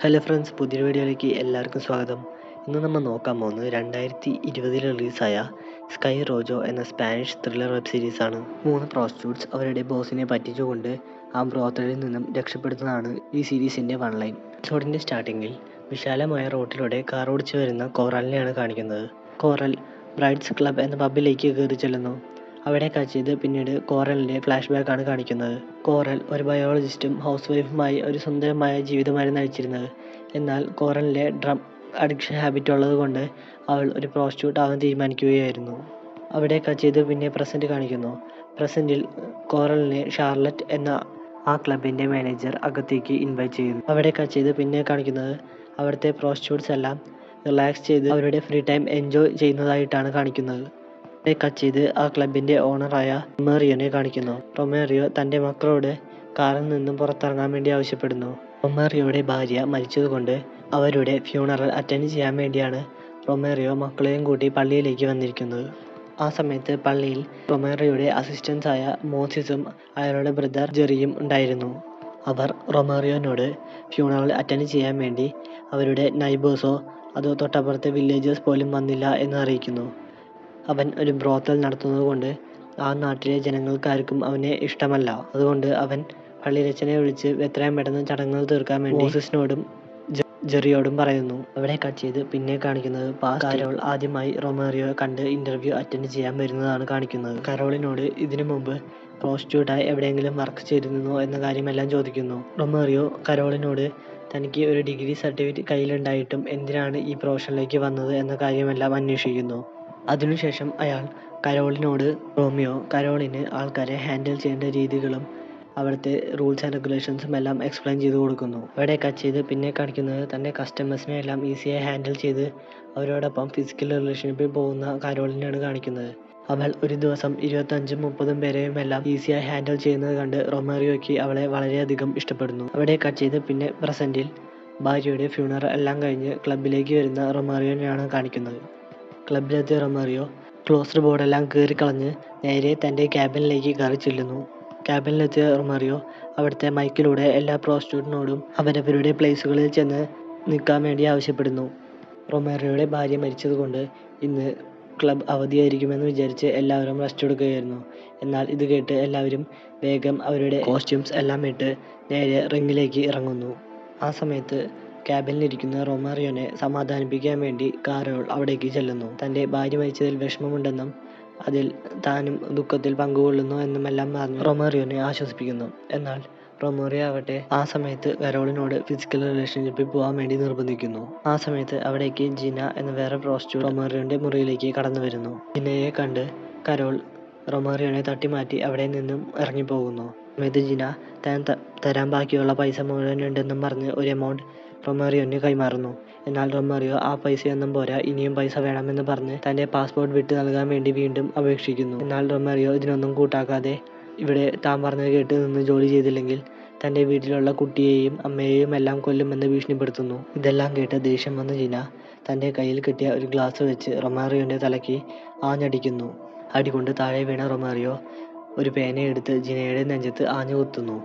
Hello friends, പുതിയൊരു വീഡിയോയിലേക്ക് എല്ലാവർക്കും സ്വാഗതം. ഇന്ന് നമ്മൾ നോക്കാൻ പോകുന്നത് 2020 റിലീസായ സ്കൈ റോജോ എന്ന സ്പാനിഷ് ത്രില്ലർ വെബ് സീരീസാണ്. 3 പ്രോസ്റ്റിറ്റ്യൂട്ട്സ് അവരുടെ ബോസിനെ പറ്റിച്ചുകൊണ്ട് ആ ബ്രോത്തലിൽ നിന്നും രക്ഷപ്പെടുന്നതാണ് ഈ സീരീസിൻ്റെ വൺ ലൈൻ. എപ്പിസോഡിൻ്റെ സ്റ്റാർട്ടിങ്ങിൽ വിശാലമായ റോഡിലൂടെ കാർ ഓടിച്ചു വരുന്ന കോറലിനെയാണ് കാണിക്കുന്നത്. കോറൽ ബ്രൈഡ്സ് ക്ലബ് എന്ന പബ്ബിലേക്ക് കയറി ചെല്ലുന്നു. അവിടെ കച്ചത് പിന്നീട് കോറലിൻ്റെ ഫ്ലാഷ് ബാക്കാണ് കാണിക്കുന്നത്. കോറൽ ഒരു ബയോളജിസ്റ്റും ഹൗസ് വൈഫുമായി ഒരു സുന്ദരമായ ജീവിതമായിരുന്നു നയിച്ചിരുന്നത്. എന്നാൽ കോറലിൻ്റെ ഡ്രം അഡിക്ഷൻ ഹാബിറ്റ് ഉള്ളത് കൊണ്ട് അവൾ ഒരു പ്രോസ്റ്റിറ്റ്യൂട്ട് ആവാൻ തീരുമാനിക്കുകയായിരുന്നു. അവിടെ കച്ചത് പിന്നെ പ്രസൻറ്റ് കാണിക്കുന്നു. പ്രസൻറ്റിൽ കോറലിനെ ഷാർലറ്റ് എന്ന ആ ക്ലബിൻ്റെ മാനേജർ അകത്തേക്ക് ഇൻവൈറ്റ് ചെയ്യുന്നു. അവിടെ കച്ചത് പിന്നെ കാണിക്കുന്നത് അവിടുത്തെ പ്രോസ്റ്റിറ്റ്യൂട്ട്സ് എല്ലാം റിലാക്സ് ചെയ്ത് അവരുടെ ഫ്രീ ടൈം എൻജോയ് ചെയ്യുന്നതായിട്ടാണ് കാണിക്കുന്നത്. കട്ട് ചെയ്ത് ആ ക്ലബിൻ്റെ ഓണറായ റൊമേറിയോനെ കാണിക്കുന്നു. റൊമേറിയോ തൻ്റെ മക്കളോട് കാറിൽ നിന്നും പുറത്തിറങ്ങാൻ വേണ്ടി ആവശ്യപ്പെടുന്നു. റൊമേറിയോയുടെ ഭാര്യ മരിച്ചതുകൊണ്ട് അവരുടെ ഫ്യൂണറൽ അറ്റൻഡ് ചെയ്യാൻ വേണ്ടിയാണ് റൊമേറിയോ മക്കളെയും കൂട്ടി പള്ളിയിലേക്ക് വന്നിരിക്കുന്നത്. ആ സമയത്ത് പള്ളിയിൽ റൊമേറിയോയുടെ അസിസ്റ്റൻസായ മോസിസും അയാളുടെ ബ്രദർ ജെറിയും ഉണ്ടായിരുന്നു. അവർ റൊമേറിയോനോട് ഫ്യൂണറൽ അറ്റൻഡ് ചെയ്യാൻ വേണ്ടി അവരുടെ നൈബേഴ്സോ അതോ തൊട്ടപ്പുറത്തെ വില്ലേജേഴ്സ് പോലും വന്നില്ല എന്ന് അറിയിക്കുന്നു. അവൻ ഒരു ബ്രോത്തൽ നടത്തുന്നത് കൊണ്ട് ആ നാട്ടിലെ ജനങ്ങൾക്കാർക്കും അവനെ ഇഷ്ടമല്ല. അതുകൊണ്ട് അവൻ പള്ളിയിലച്ചനെ വിളിച്ച് എത്രയും പെട്ടെന്ന് ചടങ്ങുകൾ തീർക്കാൻ വേണ്ടി മോസസിനോടും ജെറിയോടും പറയുന്നു. അവിടെ കട്ട് ചെയ്ത് പിന്നെ കാണിക്കുന്നത് കരോൾ ആദ്യമായി റൊമേറിയോ കണ്ട് ഇന്റർവ്യൂ അറ്റൻഡ് ചെയ്യാൻ വരുന്നതാണ് കാണിക്കുന്നത്. കരോളിനോട് ഇതിനു മുമ്പ് പ്രോസ്റ്റിറ്റ്യൂട്ടായി എവിടെയെങ്കിലും വർക്ക് ചെയ്തിരുന്നോ എന്ന കാര്യമെല്ലാം ചോദിക്കുന്നു. റൊമേറിയോ കരോളിനോട് തനിക്ക് ഒരു ഡിഗ്രി സർട്ടിഫിക്കറ്റ് കയ്യിലുണ്ടായിട്ടും എന്തിനാണ് ഈ പ്രൊഫഷനിലേക്ക് വന്നത് എന്ന കാര്യമെല്ലാം അന്വേഷിക്കുന്നു. അതിനുശേഷം അയാൾ കരോളിനോട് കരോളിന് ആൾക്കാരെ ഹാൻഡിൽ ചെയ്യേണ്ട രീതികളും അവിടുത്തെ റൂൾസ് ആൻഡ് റെഗുലേഷൻസും എല്ലാം എക്സ്പ്ലെയിൻ ചെയ്ത് കൊടുക്കുന്നു. അവിടെ കട്ട് ചെയ്ത് പിന്നെ കാണിക്കുന്നത് തൻ്റെ കസ്റ്റമേഴ്സിനെ എല്ലാം ഈസിയായി ഹാൻഡിൽ ചെയ്ത് അവരോടൊപ്പം ഫിസിക്കൽ റിലേഷൻഷിപ്പിൽ പോകുന്ന കരോളിനെയാണ് കാണിക്കുന്നത്. അവൾ ഒരു ദിവസം 25-30 പേരെയും എല്ലാം ഈസിയായി ഹാൻഡിൽ ചെയ്യുന്നത് കണ്ട് റൊമേറിയോയ്ക്ക് അവളെ വളരെയധികം ഇഷ്ടപ്പെടുന്നു. അവിടെ കട്ട് ചെയ്ത് പിന്നെ പ്രസൻറ്റിൽ ഭാര്യയുടെ ഫ്യൂണറൽ എല്ലാം കഴിഞ്ഞ് ക്ലബിലേക്ക് വരുന്ന റൊമേറിയോനെയാണ് കാണിക്കുന്നത്. ക്ലബിലെത്തിയ റൊമേറിയോ ക്ലോസ്ഡ് ബോർഡെല്ലാം കീറിക്കളഞ്ഞ് നേരെ തൻ്റെ ക്യാബിനിലേക്ക് കയറി ചെല്ലുന്നു. ക്യാബിനിലെത്തിയ റൊമേറിയോ അവിടുത്തെ മൈക്കിലൂടെ എല്ലാ പ്രോസ്റ്റിറ്റ്യൂട്ടിനോടും അവരവരുടെ പ്ലേസുകളിൽ ചെന്ന് നിൽക്കാൻ വേണ്ടി ആവശ്യപ്പെടുന്നു. റൊമേറിയോയുടെ ഭാര്യ മരിച്ചതുകൊണ്ട് ഇന്ന് ക്ലബ് അവധിയായിരിക്കുമെന്ന് വിചാരിച്ച് എല്ലാവരും റെസ്റ്റ് എടുക്കുകയായിരുന്നു. എന്നാൽ ഇത് കേട്ട് എല്ലാവരും വേഗം അവരുടെ കോസ്റ്റ്യൂംസ് എല്ലാം ഇട്ട് നേരെ റിങ്ങിലേക്ക് ഇറങ്ങുന്നു. ആ സമയത്ത് ക്യാബിനിലിരിക്കുന്ന റൊമേറിയോനെ സമാധാനിപ്പിക്കാൻ വേണ്ടി കരോൾ അവിടേക്ക് ചെല്ലുന്നു. തൻ്റെ ഭാര്യ മരിച്ചതിൽ വിഷമമുണ്ടെന്നും അതിൽ താനും ദുഃഖത്തിൽ പങ്കുകൊള്ളുന്നു എന്നുമെല്ലാം പറഞ്ഞ് റൊമേറിയോനെ ആശ്വസിപ്പിക്കുന്നു. എന്നാൽ റൊമേറിയോ ആവട്ടെ ആ സമയത്ത് കരോളിനോട് ഫിസിക്കൽ റിലേഷൻഷിപ്പിൽ പോകാൻ വേണ്ടി നിർബന്ധിക്കുന്നു. ആ സമയത്ത് അവിടേക്ക് ജിന എന്ന വേറെ പ്രോസ്റ്റിറ്റ്യൂട്ട് റൊമേറിയോന്റെ മുറിയിലേക്ക് കടന്നു വരുന്നു. ജിനയെ കണ്ട് കരോൾ റൊമേറിയോനെ തട്ടിമാറ്റി അവിടെ നിന്നും ഇറങ്ങിപ്പോകുന്നു. സമയത്ത് ജിന താൻ തരാൻ ബാക്കിയുള്ള പൈസ മുഴുവൻ ഉണ്ടെന്നും പറഞ്ഞ് ഒരു എമൗണ്ട് റൊമേറിയോന് കൈമാറുന്നു. എന്നാൽ റൊമേറിയോ ആ പൈസയൊന്നും പോരാ, ഇനിയും പൈസ വേണമെന്ന് പറഞ്ഞ് തൻ്റെ പാസ്പോർട്ട് വിട്ട് നൽകാൻ വേണ്ടി വീണ്ടും അപേക്ഷിക്കുന്നു. എന്നാൽ റൊമേറിയോ ഇതിനൊന്നും കൂട്ടാക്കാതെ ഇവിടെ താൻ പറഞ്ഞത് കേട്ട് നിന്ന് ജോലി ചെയ്തില്ലെങ്കിൽ തൻ്റെ വീട്ടിലുള്ള കുട്ടിയെയും അമ്മയെയും എല്ലാം കൊല്ലുമെന്ന് ഭീഷണിപ്പെടുത്തുന്നു. ഇതെല്ലാം കേട്ട് ദേഷ്യം വന്ന ജിന തൻ്റെ കയ്യിൽ കിട്ടിയ ഒരു ഗ്ലാസ് വെച്ച് റൊമേറിയോൻ്റെ തലയ്ക്ക് ആഞ്ഞടിക്കുന്നു. അടികൊണ്ട് താഴെ വീണ റൊമേറിയോ ഒരു പേനയെടുത്ത് ജിനയുടെ നെഞ്ചത്ത് ആഞ്ഞു കുത്തുന്നു.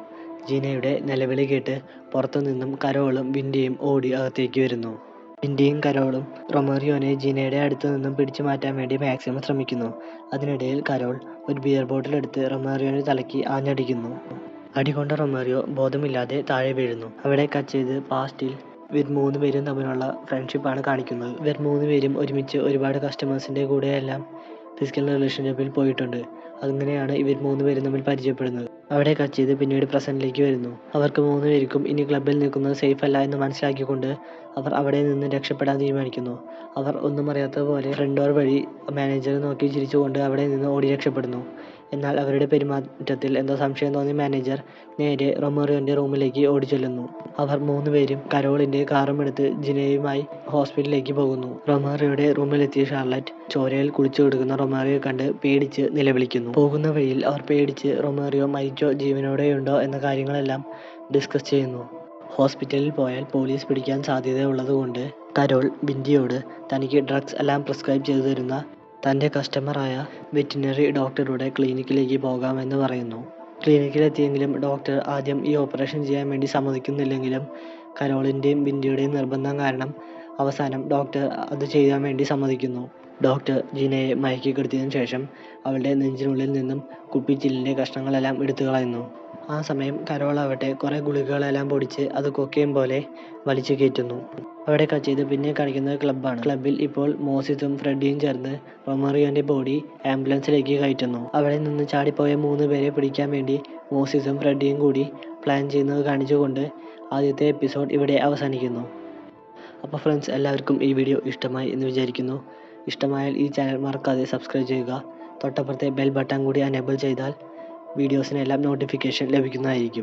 ജിനയുടെ നിലവിളി കേട്ട് പുറത്തു നിന്നും കരോളും വിൻഡിയും ഓടി അകത്തേക്ക് വരുന്നു. വിൻഡിയും കരോളും റൊമേറിയോനെ ജിനയുടെ അടുത്ത് നിന്നും പിടിച്ചു മാറ്റാൻ വേണ്ടി മാക്സിമം ശ്രമിക്കുന്നു. അതിനിടയിൽ കരോൾ ഒരു ബിയർ ബോട്ടിൽ എടുത്ത് റൊമേറിയോയുടെ തലയ്ക്ക് ആഞ്ഞടിക്കുന്നു. അടികൊണ്ട റൊമേറിയോ ബോധമില്ലാതെ താഴെ വീഴുന്നു. അവിടെ കട്ട് ചെയ്ത് പാസ്റ്റിൽ ഇവർ 3 പേരും തമ്മിലുള്ള ഫ്രണ്ട്ഷിപ്പാണ് കാണിക്കുന്നത്. ഇവർ 3 പേരും ഒരുമിച്ച് ഒരുപാട് കസ്റ്റമേഴ്സിൻ്റെ കൂടെയെല്ലാം ഫിസിക്കൽ റിലേഷൻഷിപ്പിൽ പോയിട്ടുണ്ട്. അങ്ങനെയാണ് ഇവർ 3 പേരും തമ്മിൽ പരിചയപ്പെടുന്നത്. അവിടെ കട്ട് ചെയ്ത് പിന്നീട് പ്രസൻറ്റിലേക്ക് വരുന്നു. അവർക്ക് 3 പേർക്കും ഇനി ക്ലബിൽ നിൽക്കുന്നത് സേഫ് അല്ല എന്ന് മനസ്സിലാക്കിക്കൊണ്ട് അവർ അവിടെ നിന്ന് രക്ഷപ്പെടാൻ തീരുമാനിക്കുന്നു. അവർ ഒന്നും അറിയാത്തതുപോലെ ഫ്രണ്ട് ഡോർ വഴി മാനേജറെ നോക്കി ചിരിച്ചുകൊണ്ട് അവിടെ നിന്ന് ഓടി രക്ഷപ്പെടുന്നു. എന്നാൽ അവരുടെ പെരുമാറ്റത്തിൽ എന്തോ സംശയം തോന്നിയ മാനേജർ നേരെ റൊമേറിയോന്റെ റൂമിലേക്ക് ഓടിച്ചെല്ലുന്നു. അവർ 3 പേരും കരോളിന്റെ കാറും എടുത്ത് ജിനയുമായി ഹോസ്പിറ്റലിലേക്ക് പോകുന്നു. റൊമേറിയോയുടെ റൂമിലെത്തിയ ഷാർലറ്റ് ചോരയിൽ കുളിച്ചു കൊടുക്കുന്ന റൊമേറിയോ കണ്ട് പേടിച്ച് നിലവിളിക്കുന്നു. പോകുന്ന വഴിയിൽ അവർ പേടിച്ച് റൊമേറിയോ മരിച്ചോ ജീവനോടെയുണ്ടോ എന്ന കാര്യങ്ങളെല്ലാം ഡിസ്കസ് ചെയ്യുന്നു. ഹോസ്പിറ്റലിൽ പോയാൽ പോലീസ് പിടിക്കാൻ സാധ്യതയുള്ളതുകൊണ്ട് കരോൾ വിൻഡിയോട് തനിക്ക് ഡ്രഗ്സ് എല്ലാം പ്രിസ്ക്രൈബ് ചെയ്തു തരുന്ന തൻ്റെ കസ്റ്റമറായ വെറ്റിനറി ഡോക്ടറുടെ ക്ലിനിക്കിലേക്ക് പോകാമെന്ന് പറയുന്നു. ക്ലിനിക്കിലെത്തിയെങ്കിലും ഡോക്ടർ ആദ്യം ഈ ഓപ്പറേഷൻ ചെയ്യാൻ വേണ്ടി സമ്മതിക്കുന്നില്ലെങ്കിലും കരോളിൻ്റെയും ബിൻഡിയുടെയും നിർബന്ധം കാരണം അവസാനം ഡോക്ടർ അത് ചെയ്യാൻ വേണ്ടി സമ്മതിക്കുന്നു. ഡോക്ടർ ജീനയെ മയക്കിക്കിടത്തിയതിനു ശേഷം അവളുടെ നെഞ്ചിനുള്ളിൽ നിന്നും കുപ്പിച്ചില്ലിൻ്റെ കഷ്ണങ്ങളെല്ലാം എടുത്തു കളയുന്നു. ആ സമയം കരോൾ ആവട്ടെ കുറേ ഗുളികകളെല്ലാം പൊടിച്ച് അത് കൊക്കൈൻ പോലെ വലിച്ചു കയറ്റുന്നു. അവിടെ കട്ട് ചെയ്ത് പിന്നെ കാണിക്കുന്നത് ക്ലബ്ബാണ്. ക്ലബ്ബിൽ ഇപ്പോൾ മോസിസും ഫ്രെഡിയും ചേർന്ന് റൊമാരിയോൻ്റെ ബോഡി ആംബുലൻസിലേക്ക് കയറ്റുന്നു. അവിടെ നിന്ന് ചാടിപ്പോയ 3 പേരെ പിടിക്കാൻ വേണ്ടി മോസിസും ഫ്രെഡിയും കൂടി പ്ലാൻ ചെയ്യുന്നത് കാണിച്ചുകൊണ്ട് ആദ്യത്തെ എപ്പിസോഡ് ഇവിടെ അവസാനിക്കുന്നു. അപ്പോൾ ഫ്രണ്ട്സ്, എല്ലാവർക്കും ഈ വീഡിയോ ഇഷ്ടമായി എന്ന് വിചാരിക്കുന്നു. ഇഷ്ടമായാൽ ഈ ചാനൽ മറക്കാതെ സബ്സ്ക്രൈബ് ചെയ്യുക. തൊട്ടപ്പുറത്തെ ബെൽ ബട്ടൺ കൂടി എനേബിൾ ചെയ്താൽ വീഡിയോസിനെല്ലാം നോട്ടിഫിക്കേഷൻ ലഭിക്കുന്നതായിരിക്കും.